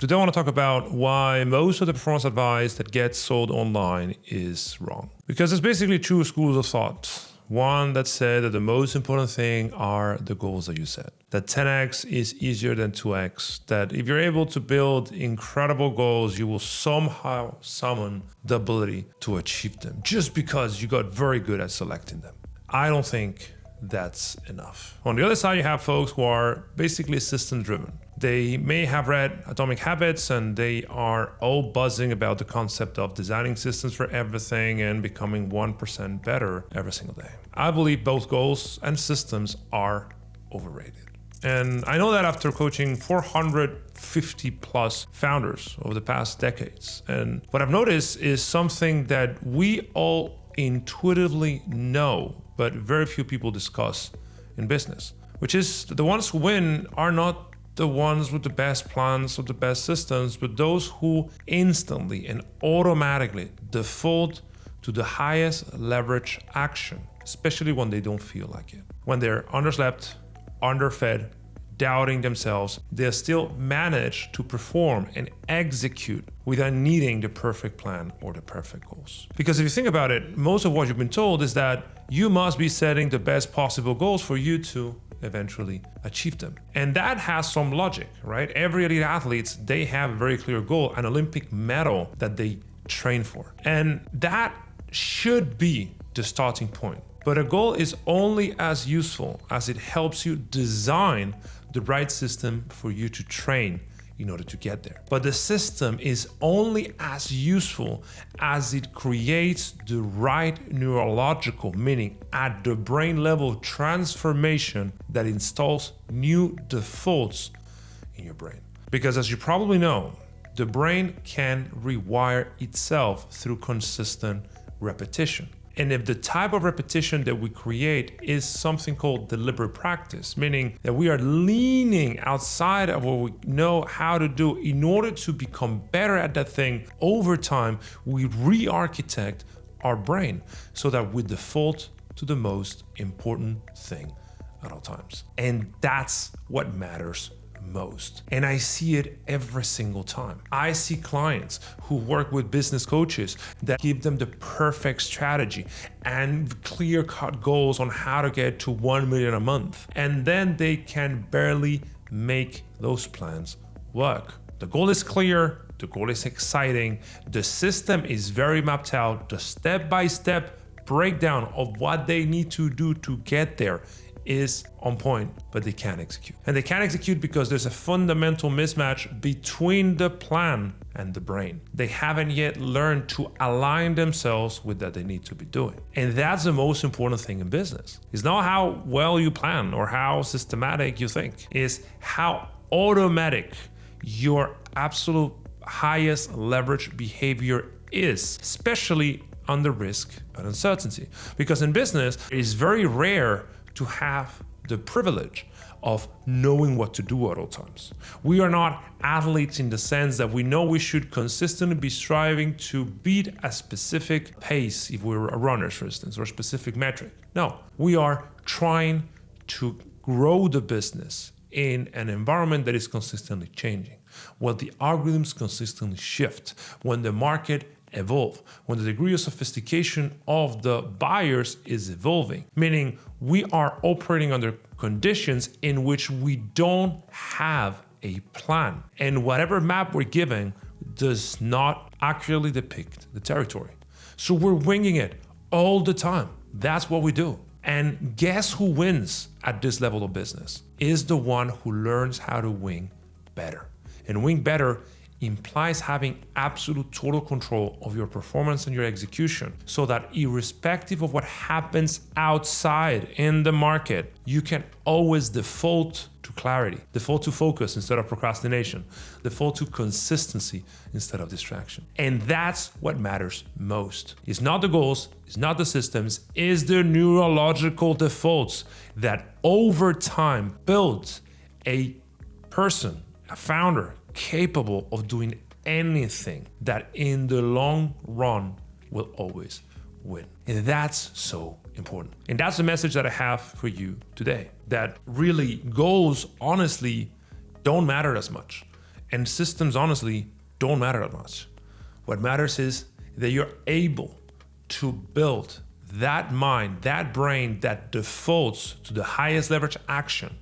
Today I want to talk about why most of the performance advice that gets sold online is wrong. Because there's basically two schools of thought. One that said that the most important thing are the goals that you set. That 10x is easier than 2x. That if you're able to build incredible goals, you will somehow summon the ability to achieve them just because you got very good at selecting them. I don't think that's enough. On the other side, you have folks who are basically system driven. They may have read Atomic Habits and they are all buzzing about the concept of designing systems for everything and becoming 1% better every single day. I believe both goals and systems are overrated. And I know that after coaching 450 plus founders over the past decades. And what I've noticed is something that we all intuitively know, but very few people discuss in business, which is the ones who win are not the ones with the best plans or the best systems, but those who instantly and automatically default to the highest leverage action, especially when they don't feel like it. When they're underslept, underfed, doubting themselves, they still manage to perform and execute without needing the perfect plan or the perfect goals. Because if you think about it, most of what you've been told is that you must be setting the best possible goals for you to eventually achieve them. And that has some logic, right? Every elite athletes, they have a very clear goal, an Olympic medal that they train for. And that should be the starting point. But a goal is only as useful as it helps you design the right system for you to train in order to get there. But the system is only as useful as it creates the right neurological, meaning at the brain level transformation that installs new defaults in your brain. Because as you probably know, the brain can rewire itself through consistent repetition. And if the type of repetition that we create is something called deliberate practice, meaning that we are leaning outside of what we know how to do in order to become better at that thing over time, we re-architect our brain so that we default to the most important thing at all times. And that's what matters most. And I see it every single time. I see clients who work with business coaches that give them the perfect strategy and clear-cut goals on how to get to 1 million a month. And then they can barely make those plans work. The goal is clear, the goal is exciting, the system is very mapped out, the step-by-step breakdown of what they need to do to get there is on point, but they can't execute. And they can't execute because there's a fundamental mismatch between the plan and the brain. They haven't yet learned to align themselves with what they need to be doing. And that's the most important thing in business. It's not how well you plan or how systematic you think. It's how automatic your absolute highest leverage behavior is, especially under risk and uncertainty. Because in business, it is very rare to have the privilege of knowing what to do at all times. We are not athletes in the sense that we know we should consistently be striving to beat a specific pace if we're runners, for instance, or a specific metric. No, we are trying to grow the business in an environment that is consistently changing, when the algorithms consistently shift, when the market evolve, when the degree of sophistication of the buyers is evolving, meaning we are operating under conditions in which we don't have a plan. And whatever map we're given does not accurately depict the territory. So we're winging it all the time. That's what we do. And guess who wins at this level of business? Is the one who learns how to wing better. And wing better implies having absolute total control of your performance and your execution, so that irrespective of what happens outside in the market, you can always default to clarity, default to focus instead of procrastination, default to consistency instead of distraction. And that's what matters most. It's not the goals, it's not the systems, it's the neurological defaults that over time build a person, a founder, capable of doing anything that in the long run will always win. And that's so important. And that's the message that I have for you today, that really goals honestly don't matter as much. And systems, honestly, don't matter that much. What matters is that you're able to build that mind, that brain that defaults to the highest leverage action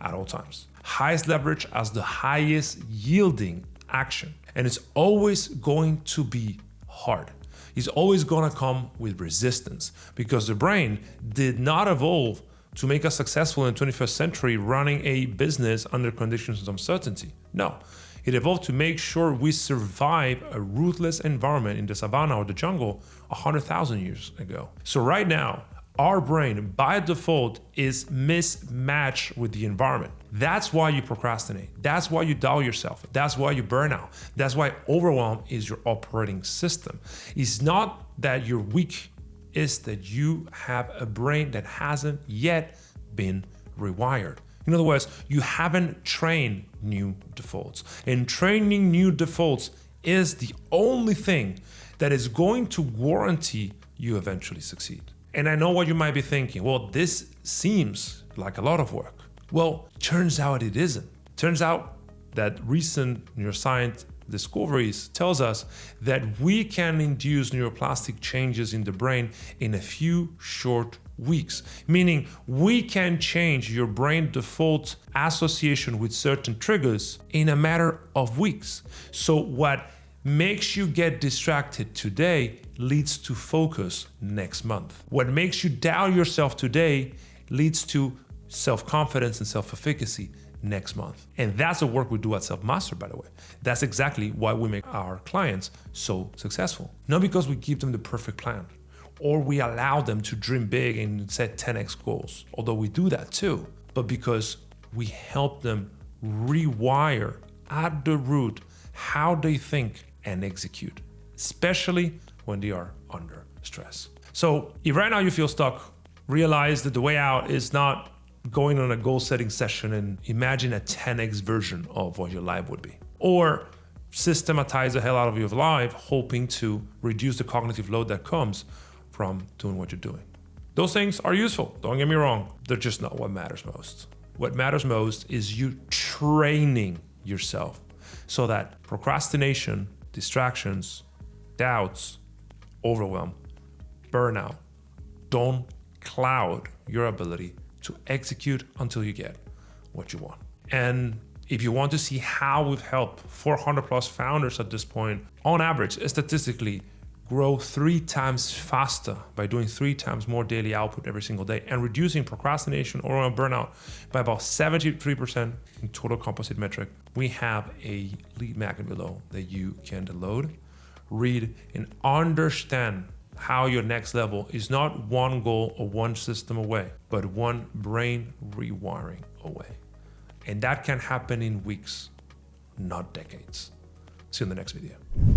at all times. Highest leverage as the highest yielding action. And it's always going to be hard. It's always going to come with resistance because the brain did not evolve to make us successful in the 21st century running a business under conditions of uncertainty. No, it evolved to make sure we survive a ruthless environment in the savannah or the jungle 100,000 years ago. So right now, our brain by default is mismatched with the environment. That's why you procrastinate. That's why you doubt yourself. That's why you burn out. That's why overwhelm is your operating system. It's not that you're weak, it's that you have a brain that hasn't yet been rewired. In other words, you haven't trained new defaults. And training new defaults is the only thing that is going to guarantee you eventually succeed. And I know what you might be thinking. Well, this seems like a lot of work. Well, turns out it isn't. Turns out that recent neuroscience discoveries tells us that we can induce neuroplastic changes in the brain in a few short weeks, meaning we can change your brain default association with certain triggers in a matter of weeks. So what makes you get distracted today leads to focus next month. What makes you doubt yourself today leads to self-confidence and self-efficacy next month. And that's the work we do at Selfmastered, by the way. That's exactly why we make our clients so successful. Not because we give them the perfect plan or we allow them to dream big and set 10x goals, although we do that too, but because we help them rewire at the root how they think and execute, especially when they are under stress. So if right now you feel stuck, realize that the way out is not going on a goal setting session and imagine a 10x version of what your life would be. Or systematize the hell out of your life, hoping to reduce the cognitive load that comes from doing what you're doing. Those things are useful, don't get me wrong. They're just not what matters most. What matters most is you training yourself so that procrastination, distractions, doubts, overwhelm, burnout don't cloud your ability to execute until you get what you want. And if you want to see how we've helped 400 plus founders at this point, on average, statistically, grow 3 times faster by doing 3 times more daily output every single day and reducing procrastination or burnout by about 73% in total composite metric, we have a lead magnet below that you can download, read, and understand how your next level is not one goal or one system away, but one brain rewiring away. And that can happen in weeks, not decades. See you in the next video.